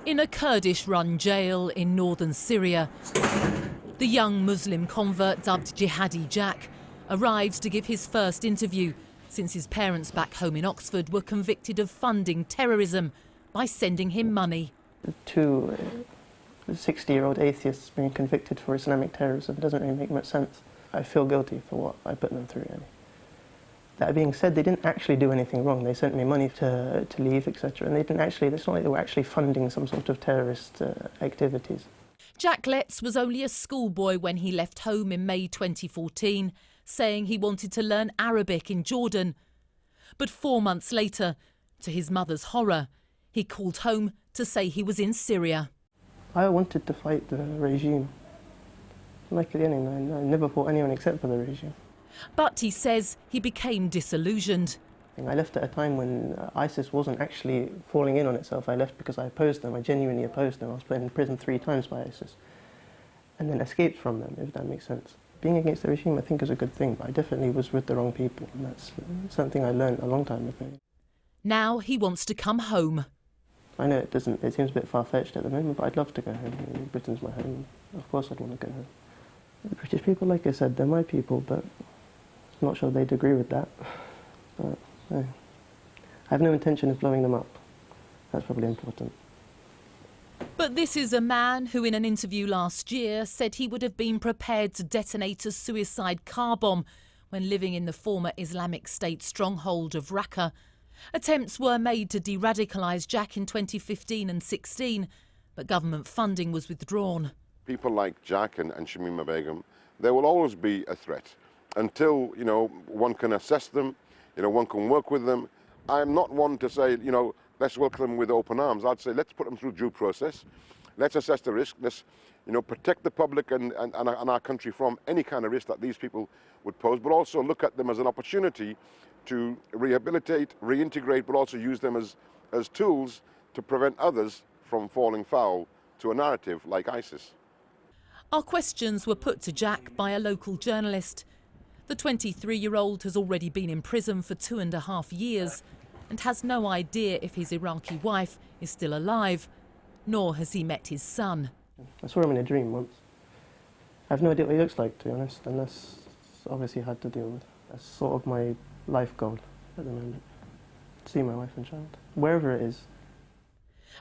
In a Kurdish-run jail in northern Syria, the young Muslim convert dubbed Jihadi Jack arrived to give his first interview since his parents back home in Oxford were convicted of funding terrorism by sending him money. Two 60-year-old atheists being convicted for Islamic terrorism doesn't really make much sense. I feel guilty for what I put them through. That being said, they didn't actually do anything wrong. They sent me money to leave, etc. And they didn't actually, it's not like they were actually funding some sort of terrorist activities. Jack Letts was only a schoolboy when he left home in May 2014, saying he wanted to learn Arabic in Jordan. But 4 months later, to his mother's horror, he called home to say he was in Syria. I wanted to fight the regime. Like anything, I never fought anyone except for the regime. But he says he became disillusioned. I left at a time when ISIS wasn't actually falling in on itself. I left because I opposed them. I genuinely opposed them. I was put in prison 3 times by ISIS and then escaped from them, if that makes sense. Being against the regime, I think, is a good thing, but I definitely was with the wrong people, and that's something I learned a long time ago. Now he wants to come home. I know it seems a bit far-fetched at the moment, but I'd love to go home. Britain's my home. Of course I'd want to go home. The British people, like I said, they're my people, but I'm not sure they'd agree with that. But I have no intention of blowing them up. That's probably important. But this is a man who, in an interview last year, said he would have been prepared to detonate a suicide car bomb when living in the former Islamic State stronghold of Raqqa. Attempts were made to de-radicalise Jack in 2015 and 16, but government funding was withdrawn. People like Jack and Shamima Begum, there will always be a threat until, one can assess them, one can work with them. I'm not one to say, let's welcome them with open arms. I'd say let's put them through due process. Let's assess the risk. Let's, protect the public and our country from any kind of risk that these people would pose, but also look at them as an opportunity to rehabilitate, reintegrate, but also use them as tools to prevent others from falling foul to a narrative like ISIS. Our questions were put to Jack by a local journalist. The 23-year-old has already been in prison for 2.5 years and has no idea if his Iraqi wife is still alive, nor has he met his son. I saw him in a dream once. I have no idea what he looks like, to be honest, and that's obviously hard to deal with. That's sort of my life goal at the moment, see my wife and child, wherever it is.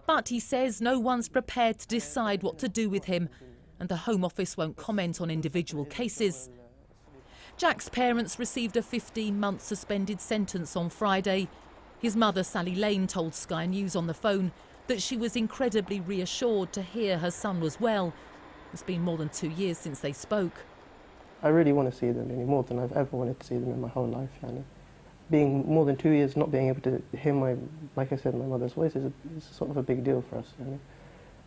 But he says no one's prepared to decide what to do with him, and the Home Office won't comment on individual cases. Jack's parents received a 15-month suspended sentence on Friday. His mother, Sally Lane, told Sky News on the phone that she was incredibly reassured to hear her son was well. It's been more than 2 years since they spoke. I really want to see them any more than I've ever wanted to see them in my whole life. Being more than 2 years not being able to hear like I said, my mother's voice is sort of a big deal for us.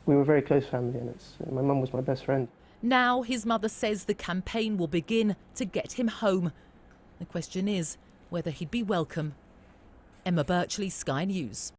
We were a very close family, and my mum was my best friend. Now his mother says the campaign will begin to get him home. The question is whether he'd be welcome. Emma Birchley, Sky News.